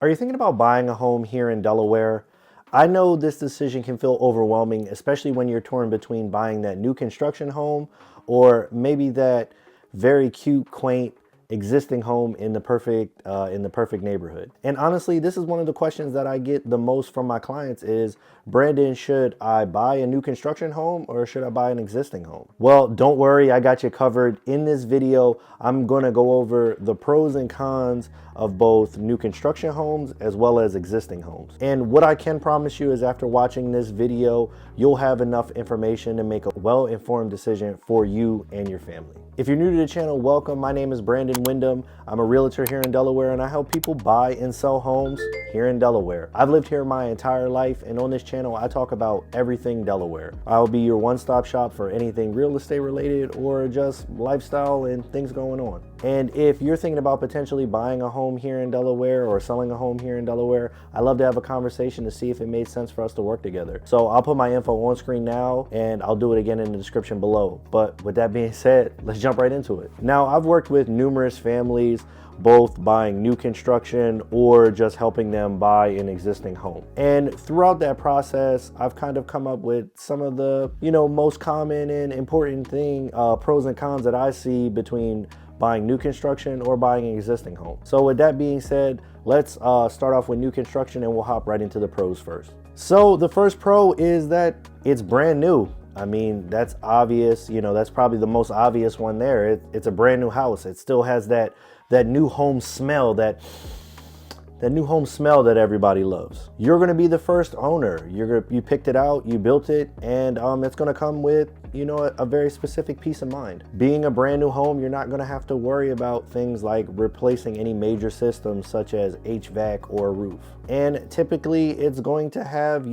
Are you thinking about buying a home here in Delaware? I know this decision can feel overwhelming, especially when you're torn between buying that new construction home or maybe that very cute, quaint existing home in the perfect neighborhood. And honestly, this is one of the questions that I get the most from my clients is, Brandon, should I buy a new construction home or should I buy an existing home? Well, don't worry, I got you covered. In this video, I'm going to go over the pros and cons of both new construction homes as well as existing homes. And what I can promise you is after watching this video, you'll have enough information to make a well-informed decision for you and your family. If you're new to the channel, welcome. My name is Brandon Windom. I'm a realtor here in Delaware and I help people buy and sell homes here in Delaware. I've lived here my entire life, and on this channel, I talk about everything Delaware. I'll be your one-stop shop for anything real estate related or just lifestyle and things going on. And if you're thinking about potentially buying a home here in Delaware or selling a home here in Delaware, I'd love to have a conversation to see if it made sense for us to work together. So I'll put my info on screen now and I'll do it again in the description below. But with that being said, let's jump right into it. Now, I've worked with numerous families, both buying new construction or just helping them buy an existing home. And throughout that process, I've kind of come up with some of the, most common and important pros and cons that I see between buying new construction or buying an existing home. So with that being said, let's start off with new construction and we'll hop right into the pros first. So the first pro is that it's brand new. I mean, that's obvious. That's probably the most obvious one there. It's a brand new house. It still has that new home smell, that new home smell that everybody loves. You're going to be the first owner. You picked it out, you built it, and it's going to come with a very specific peace of mind. Being a brand new home, you're not going to have to worry about things like replacing any major systems such as HVAC or roof. And typically it's going to have,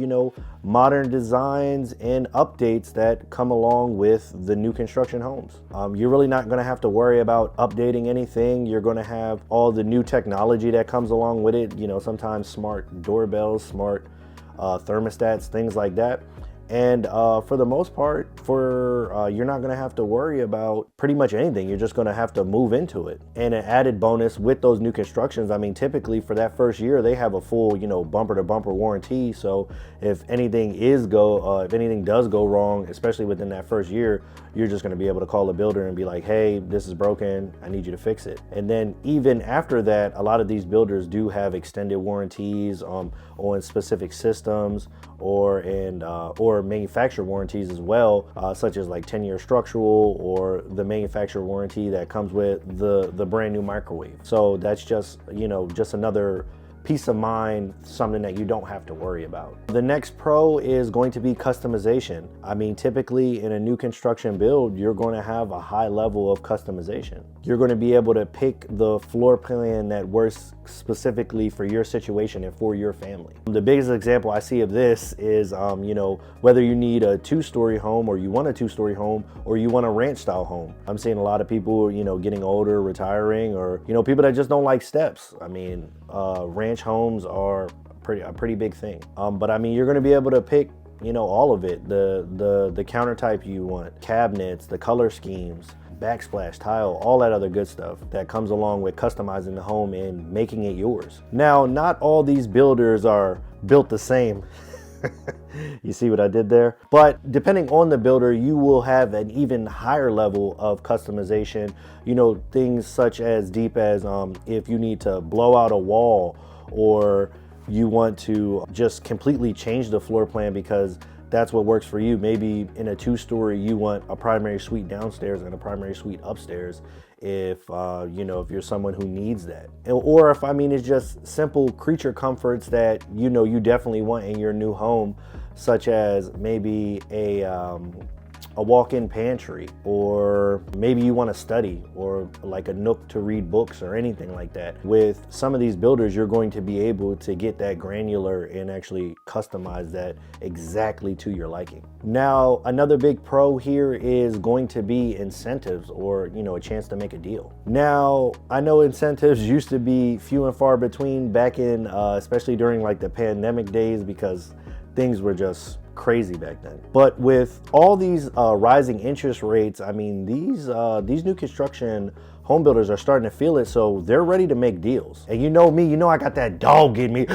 modern designs and updates that come along with the new construction homes. You're really not going to have to worry about updating anything. You're going to have all the new technology that comes along with it, sometimes smart doorbells, smart thermostats, things like that. And for the most part, you're not going to have to worry about pretty much anything. You're just going to have to move into it. And an added bonus with those new constructions, I mean, typically for that first year, they have a full, bumper to bumper warranty. So if anything does go wrong, especially within that first year, you're just going to be able to call the builder and be like, hey, this is broken, I need you to fix it. And then even after that, a lot of these builders do have extended warranties on specific systems or manufacturer warranties as well, such as like 10-year structural or the manufacturer warranty that comes with the brand new microwave. So that's just another peace of mind, something that you don't have to worry about. The next pro is going to be customization. I mean, typically in a new construction build, you're going to have a high level of customization. You're going to be able to pick the floor plan that works specifically for your situation and for your family. The biggest example I see of this is, whether you need a 2-story home or you want a 2-story home or you want a ranch style home. I'm seeing a lot of people, getting older, retiring, or, people that just don't like steps. I mean, ranch homes are a pretty big thing. But I mean, you're going to be able to pick, all of it, the countertop you want, cabinets, the color schemes, backsplash tile, all that other good stuff that comes along with customizing the home and making it yours. Now, not all these builders are built the same. You see what I did there? But depending on the builder, you will have an even higher level of customization. Things such as deep as if you need to blow out a wall, or you want to just completely change the floor plan because that's what works for you. Maybe in a 2-story, you want a primary suite downstairs and a primary suite upstairs. If you're someone who needs that, or if it's just simple creature comforts that you definitely want in your new home, such as maybe a walk-in pantry, or maybe you want to study, or like a nook to read books or anything like that. With some of these builders, you're going to be able to get that granular and actually customize that exactly to your liking. Now, another big pro here is going to be incentives, or a chance to make a deal. Now, I know incentives used to be few and far between back in, especially during like the pandemic days, because things were just crazy back then. But with all these rising interest rates, I mean, these new construction home builders are starting to feel it, so they're ready to make deals. And you know me, you know I got that dog in me,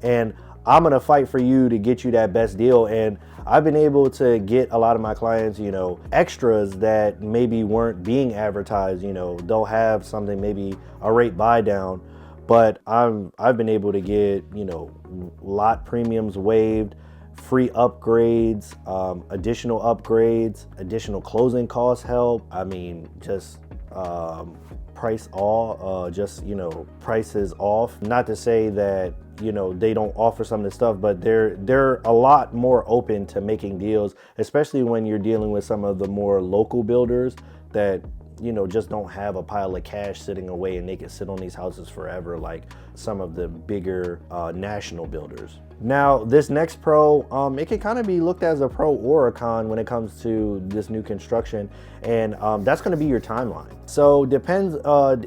and I'm gonna fight for you to get you that best deal. And I've been able to get a lot of my clients, you know, extras that maybe weren't being advertised. You know, they'll have something, maybe a rate buy down, but I've been able to get, you know, lot premiums waived, free upgrades, additional upgrades, additional closing cost help. I mean, just prices off. Not to say that, you know, they don't offer some of this stuff, but they're a lot more open to making deals, especially when you're dealing with some of the more local builders that, you know, just don't have a pile of cash sitting away and they can sit on these houses forever like some of the bigger national builders. Now, this next pro, it can kind of be looked as a pro or a con when it comes to this new construction, and that's going to be your timeline. So depends,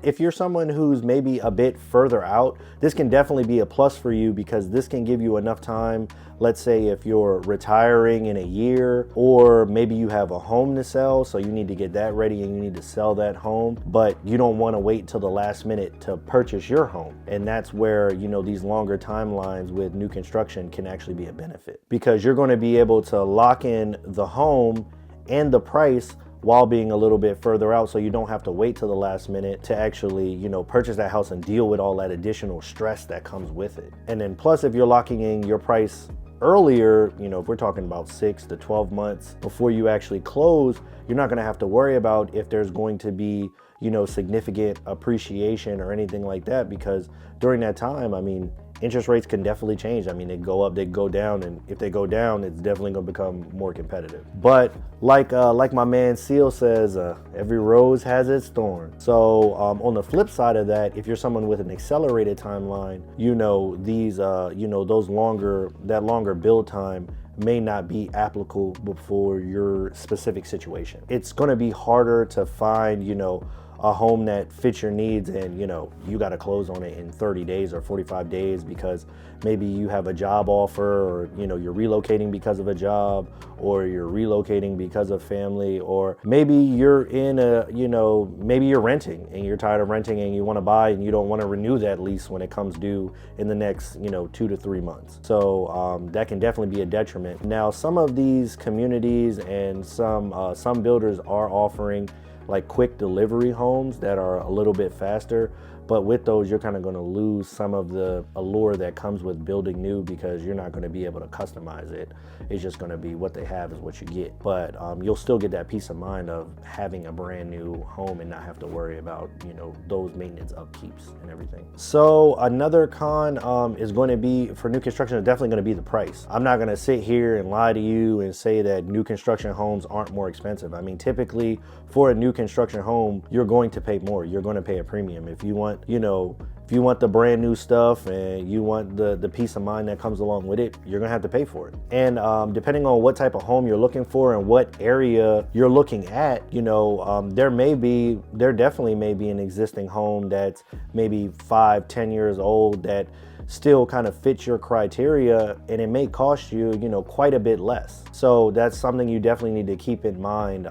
if you're someone who's maybe a bit further out, this can definitely be a plus for you because this can give you enough time. Let's say if you're retiring in a year, or maybe you have a home to sell, so you need to get that ready and you need to sell that home, but you don't want to wait till the last minute to purchase your home. And that's where, you know, these longer timelines with new construction can actually be a benefit, because you're going to be able to lock in the home and the price while being a little bit further out, so you don't have to wait till the last minute to actually, you know, purchase that house and deal with all that additional stress that comes with it. And then plus, if you're locking in your price earlier, you know, if we're talking about 6 to 12 months before you actually close, you're not going to have to worry about if there's going to be, you know, significant appreciation or anything like that, because during that time, I mean, interest rates can definitely change. I mean, they go up, they go down, and if they go down, it's definitely going to become more competitive. But like my man Seal says, every rose has its thorn. So on the flip side of that, if you're someone with an accelerated timeline, you know, these you know, that longer build time may not be applicable for your specific situation. It's going to be harder to find, you know, a home that fits your needs, and, you know, you got to close on it in 30 days or 45 days because maybe you have a job offer, or, you know, you're relocating because of a job, or you're relocating because of family, or maybe you're in a, you know, maybe you're renting and you're tired of renting and you want to buy and you don't want to renew that lease when it comes due in the next, you know, 2 to 3 months. So that can definitely be a detriment. Now, some of these communities and some builders are offering like quick delivery homes that are a little bit faster, but with those you're kind of going to lose some of the allure that comes with building new, because you're not going to be able to customize it. It's just going to be what they have is what you get, but you'll still get that peace of mind of having a brand new home and not have to worry about, you know, those maintenance upkeeps and everything. So another con is going to be, for new construction, is definitely going to be the price. I'm not going to sit here and lie to you and say that new construction homes aren't more expensive. I mean, typically for a new construction home, you're going to pay more. You're going to pay a premium. If you want, you know, if you want the brand new stuff and you want the peace of mind that comes along with it, you're gonna have to pay for it. And depending on what type of home you're looking for and what area you're looking at, you know, there definitely may be an existing home that's maybe 5-10 years old that still kind of fits your criteria, and it may cost you, you know, quite a bit less. So that's something you definitely need to keep in mind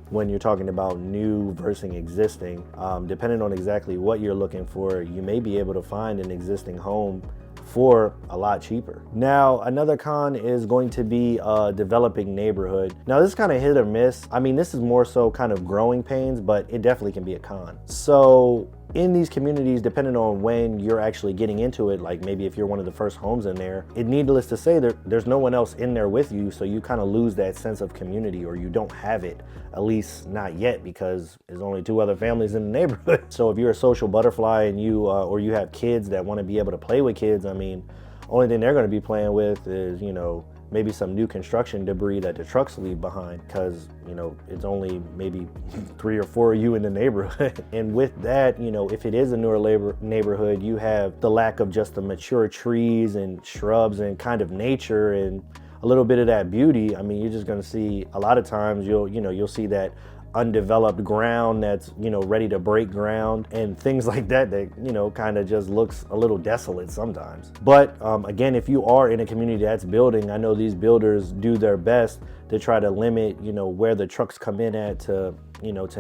when you're talking about new versus existing. Depending on exactly what you're looking for, you may be able to find an existing home for a lot cheaper. Now, another con is going to be a developing neighborhood. Now, this is kind of hit or miss. I mean, this is more so kind of growing pains, but it definitely can be a con. So in these communities, depending on when you're actually getting into it, like maybe if you're one of the first homes in there, it needless to say there's no one else in there with you, so you kind of lose that sense of community, or you don't have it, at least not yet, because there's only 2 other families in the neighborhood. So if you're a social butterfly and you or you have kids that want to be able to play with kids, I mean, only thing they're going to be playing with is, you know, maybe some new construction debris that the trucks leave behind, because, you know, it's only maybe 3 or 4 of you in the neighborhood. And with that, you know, if it is a newer neighborhood, you have the lack of just the mature trees and shrubs and kind of nature and a little bit of that beauty. I mean, you're just going to see a lot of times you'll see that undeveloped ground that's, ready to break ground, and things like that kind of just looks a little desolate sometimes. But again, if you are in a community that's building, I know these builders do their best to try to limit, where the trucks come in at to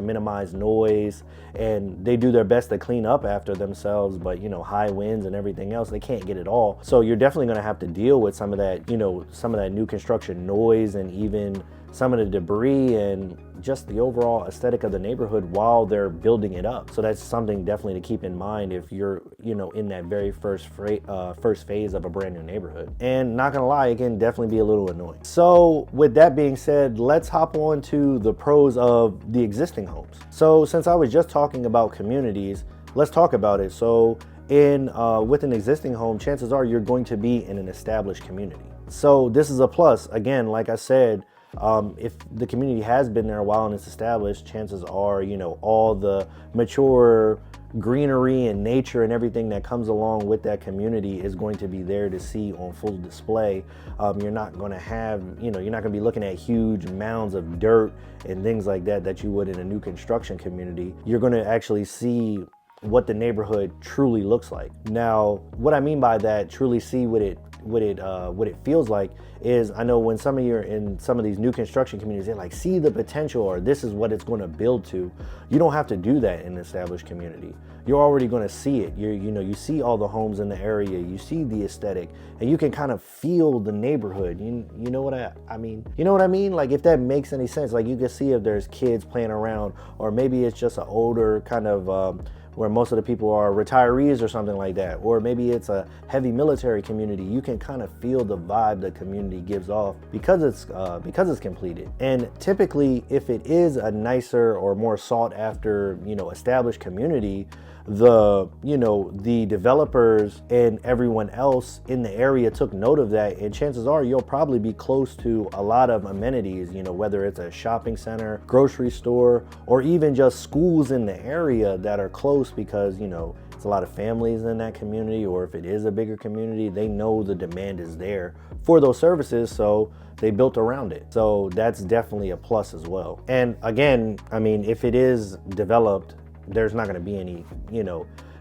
minimize noise, and they do their best to clean up after themselves. But high winds and everything else, they can't get it all. So you're definitely going to have to deal with some of that, some of that new construction noise, and even some of the debris and just the overall aesthetic of the neighborhood while they're building it up. So that's something definitely to keep in mind if you're, in that very first phase of a brand new neighborhood. And not gonna lie, it can definitely be a little annoying. So with that being said, let's hop on to the pros of the existing homes. So since I was just talking about communities, let's talk about it. So with an existing home, chances are you're going to be in an established community. So this is a plus. Again, like I said, if the community has been there a while and it's established, chances are, all the mature greenery and nature and everything that comes along with that community is going to be there to see on full display. You're not going to have, you're not going to be looking at huge mounds of dirt and things like that you would in a new construction community. You're going to actually see what the neighborhood truly looks like. Now, what I mean by that, truly see what it feels like, is I know when some of you are in some of these new construction communities, they're like, see the potential, or this is what it's going to build to. You don't have to do that in an established community. You're already going to see it. You see all the homes in the area, you see the aesthetic, and you can kind of feel the neighborhood. You know what I mean? You know what I mean? Like, if that makes any sense, like you can see if there's kids playing around, or maybe it's just an older kind of where most of the people are retirees or something like that, or maybe it's a heavy military community. You can kind of feel the vibe the community gives off because it's completed. And typically, if it is a nicer or more sought after, established community, the developers and everyone else in the area took note of that, and chances are you'll probably be close to a lot of amenities, whether it's a shopping center, grocery store, or even just schools in the area that are close, because it's a lot of families in that community, or if it is a bigger community, they know the demand is there for those services, so they built around it. So that's definitely a plus as well. And again, I mean, if it is developed, there's not going to be any,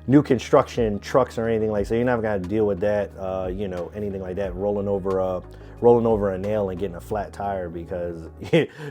new construction trucks or anything like, so you're not going to deal with that, anything like that, rolling over a nail and getting a flat tire because,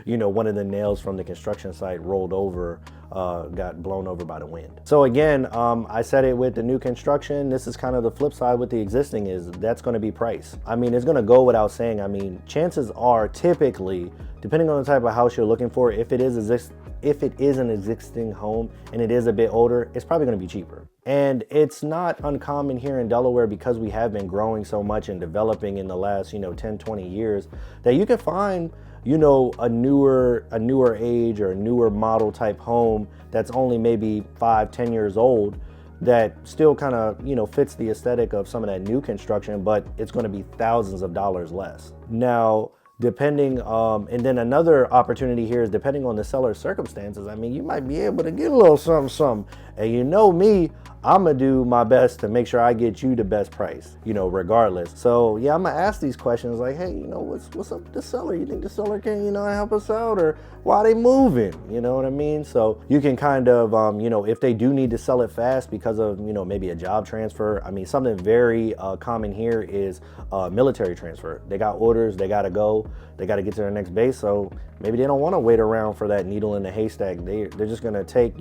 one of the nails from the construction site rolled over, got blown over by the wind. So again, I said it with the new construction. This is kind of the flip side with the existing, is that's going to be price. I mean, it's going to go without saying. I mean, chances are typically, depending on the type of house you're looking for, if it is an existing home and it is a bit older, it's probably going to be cheaper. And it's not uncommon here in Delaware, because we have been growing so much and developing in the last, 10, 20 years, that you can find, a newer age or a newer model type home that's only maybe 5-10 years old, that still kind of, fits the aesthetic of some of that new construction, but it's going to be thousands of dollars less. Now, depending, and then another opportunity here is depending on the seller's circumstances. I mean, you might be able to get a little something. And me, I'm gonna do my best to make sure I get you the best price, regardless. So yeah, I'm gonna ask these questions like, hey, what's up with the seller? You think the seller can, help us out, or why are they moving? You know what I mean? So you can kind of, if they do need to sell it fast because of, maybe a job transfer. I mean, something very common here is military transfer. They got orders, they gotta go, they gotta get to their next base. So maybe they don't want to wait around for that needle in the haystack. They're just gonna take,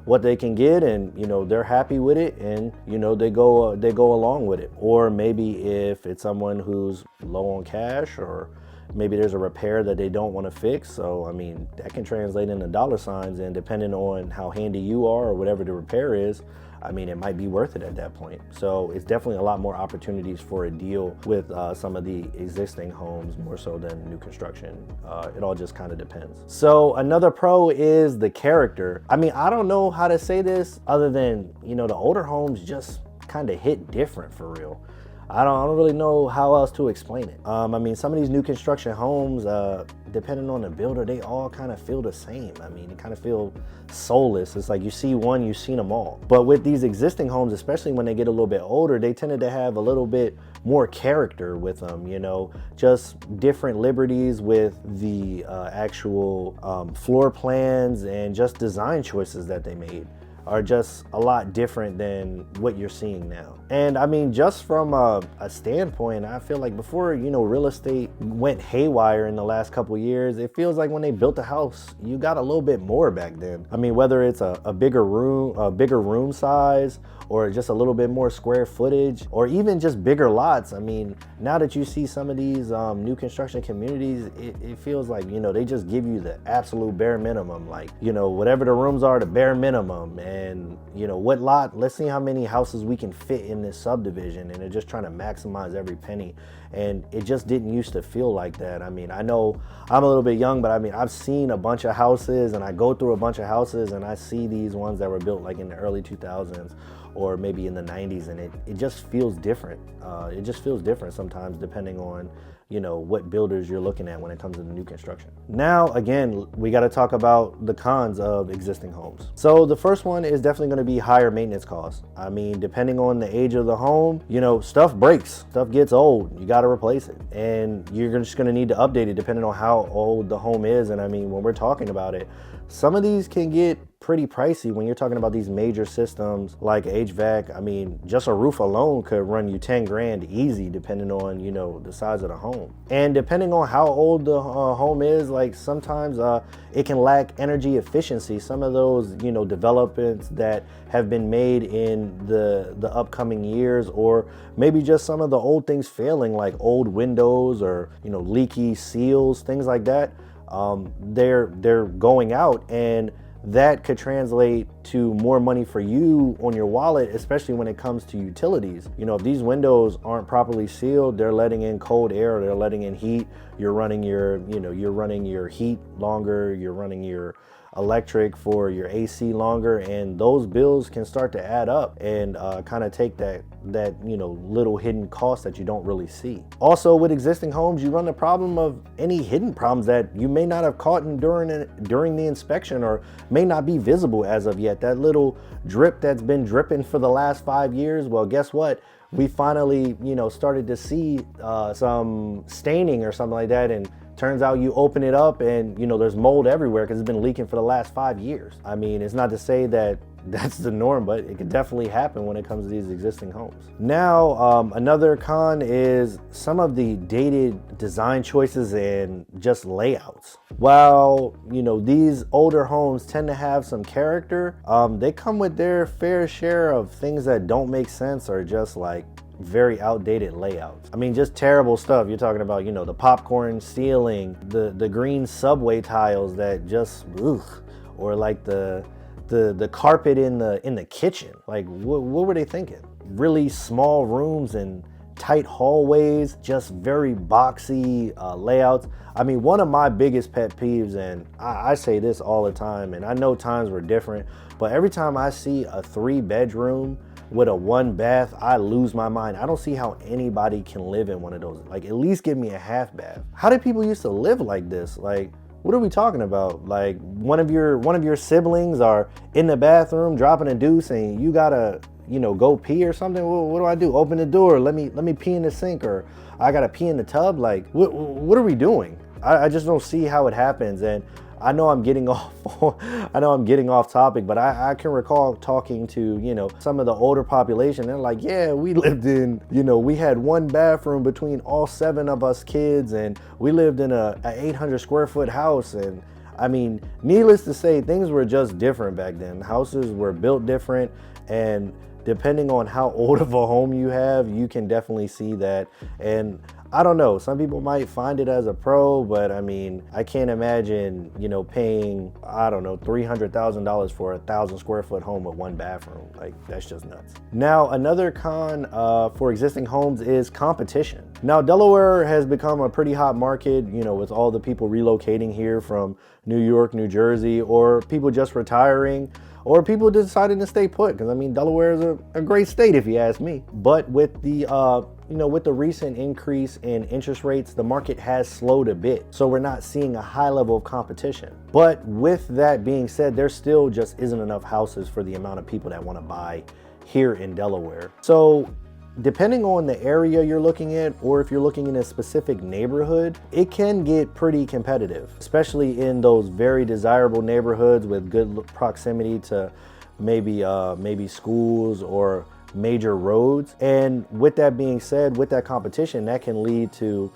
what they can get, and they're happy with it, and they go along with it. Or maybe if it's someone who's low on cash, or maybe there's a repair that they don't want to fix. So I mean, that can translate into dollar signs, and depending on how handy you are or whatever the repair is, I mean, it might be worth it at that point. So it's definitely a lot more opportunities for a deal with some of the existing homes, more so than new construction. It all just kind of depends. So another pro is the character. I mean, I don't know how to say this other than, the older homes just kind of hit different for real. I don't really know how else to explain it. I mean, some of these new construction homes, depending on the builder, they all kind of feel the same. I mean, they kind of feel soulless. It's like you see one, you've seen them all. But with these existing homes, especially when they get a little bit older, they tended to have a little bit more character with them, you know, just different liberties with the actual floor plans and just design choices that they made are just a lot different than what you're seeing now. And I mean, just from a standpoint, I feel like before, you know, real estate went haywire in the last couple of years, it feels like when they built a house, you got a little bit more back then. I mean, whether it's a bigger room size, or just a little bit more square footage, or even just bigger lots. I mean, now that you see some of these new construction communities, it feels like, you know, they just give you the absolute bare minimum, like, you know, whatever the rooms are, the bare minimum. And, you know, what lot, let's see how many houses we can fit in this subdivision. And they're just trying to maximize every penny. And it just didn't used to feel like that. I mean, I know I'm a little bit young, but I mean, I've seen a bunch of houses, and I go through a bunch of houses, and I see these ones that were built like in the early 2000s or maybe in the 90s, and it just feels different. It just feels different sometimes depending on, you know, what builders you're looking at when it comes to the new construction. Now, again, we got to talk about the cons of existing homes. So the first one is definitely going to be higher maintenance costs. I mean, depending on the age of the home, you know, stuff breaks, stuff gets old, you got to replace it. And you're just going to need to update it depending on how old the home is. And I mean, when we're talking about it, some of these can get pretty pricey when you're talking about these major systems like HVAC. I mean, just a roof alone could run you 10 grand easy depending on, you know, the size of the home. And depending on how old the home is, like sometimes it can lack energy efficiency. Some of those, you know, developments that have been made in the upcoming years, or maybe just some of the old things failing, like old windows or, you know, leaky seals, things like that. They're going out, and that could translate to more money for you on your wallet, especially when it comes to utilities. You know, if these windows aren't properly sealed, they're letting in cold air, they're letting in heat. You're running your heat longer, you're running your electric for your AC longer, and those bills can start to add up and kind of take that you know, little hidden cost that you don't really see. Also, with existing homes, you run the problem of any hidden problems that you may not have caught during the inspection, or may not be visible as of yet. That little drip that's been dripping for the last 5 years, well, guess what? We finally, you know, started to see some staining or something like that, and turns out you open it up and, you know, there's mold everywhere because it's been leaking for the last 5 years. I mean, it's not to say that that's the norm, but it could definitely happen when it comes to these existing homes. Now, another con is some of the dated design choices and just layouts. While, you know, these older homes tend to have some character, they come with their fair share of things that don't make sense, or just like very outdated layouts. I mean, just terrible stuff. You're talking about, you know, the popcorn ceiling, the green subway tiles that just, ugh, or like the carpet in the kitchen. Like, what were they thinking? Really small rooms and tight hallways, just very boxy layouts. I mean, one of my biggest pet peeves, and I say this all the time, and I know times were different, but every time I see a 3-bedroom with a 1 bath, I lose my mind. I don't see how anybody can live in one of those. Like, at least give me a half bath. How did people used to live like this? Like, what are we talking about? Like, one of your siblings are in the bathroom dropping a deuce, and you gotta, you know, go pee or something. What do I do? Open the door. Let me pee in the sink, or I gotta pee in the tub. Like, what are we doing? I just don't see how it happens. And I know I'm getting off topic, but I can recall talking to, you know, some of the older population. They're like, yeah, we lived in, you know, we had 1 bathroom between all 7 of us kids, and we lived in a 800 square foot house. And I mean, needless to say, things were just different back then. Houses were built different, and depending on how old of a home you have, you can definitely see that. And I don't know, some people might find it as a pro, but I mean, I can't imagine, you know, paying, I don't know, $300,000 for a 1,000 square foot home with 1 bathroom. Like, that's just nuts. Now, another con for existing homes is competition. Now, Delaware has become a pretty hot market, you know, with all the people relocating here from New York, New Jersey, or people just retiring. or people deciding to stay put, because I mean, Delaware is a great state if you ask me. But with the with the recent increase in interest rates, the market has slowed a bit. So we're not seeing a high level of competition. But with that being said, there still just isn't enough houses for the amount of people that want to buy here in Delaware. So depending on the area you're looking at, or if you're looking in a specific neighborhood, it can get pretty competitive, especially in those very desirable neighborhoods with good proximity to maybe schools or major roads. And with that being said, with that competition, that can lead to,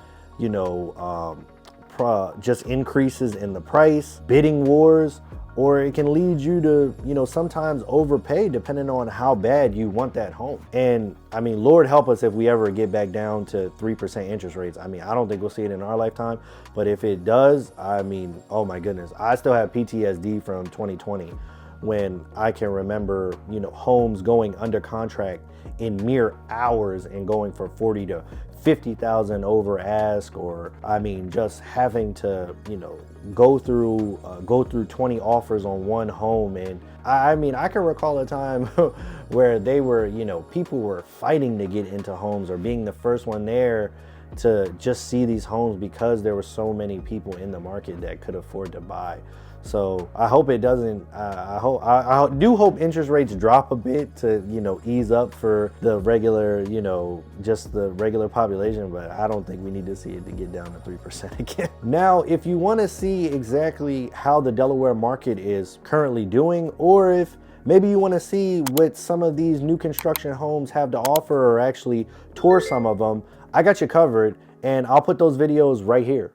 just increases in the price, bidding wars, or it can lead you to, sometimes overpay depending on how bad you want that home. And I mean, Lord help us if we ever get back down to 3% interest rates. I mean, I don't think we'll see it in our lifetime, but if it does, I mean, oh my goodness, I still have PTSD from 2020 when I can remember, homes going under contract in mere hours and going for 40 to 50,000 over ask, or I mean, just having to, go through 20 offers on one home. And I mean, I can recall a time where they were, people were fighting to get into homes or being the first one there to just see these homes because there were so many people in the market that could afford to buy. So I hope it doesn't, I do hope interest rates drop a bit to, ease up for the regular, just the regular population, but I don't think we need to see it to get down to 3% again. Now, if you want to see exactly how the Delaware market is currently doing, or if maybe you want to see what some of these new construction homes have to offer, or actually tour some of them, I got you covered, and I'll put those videos right here.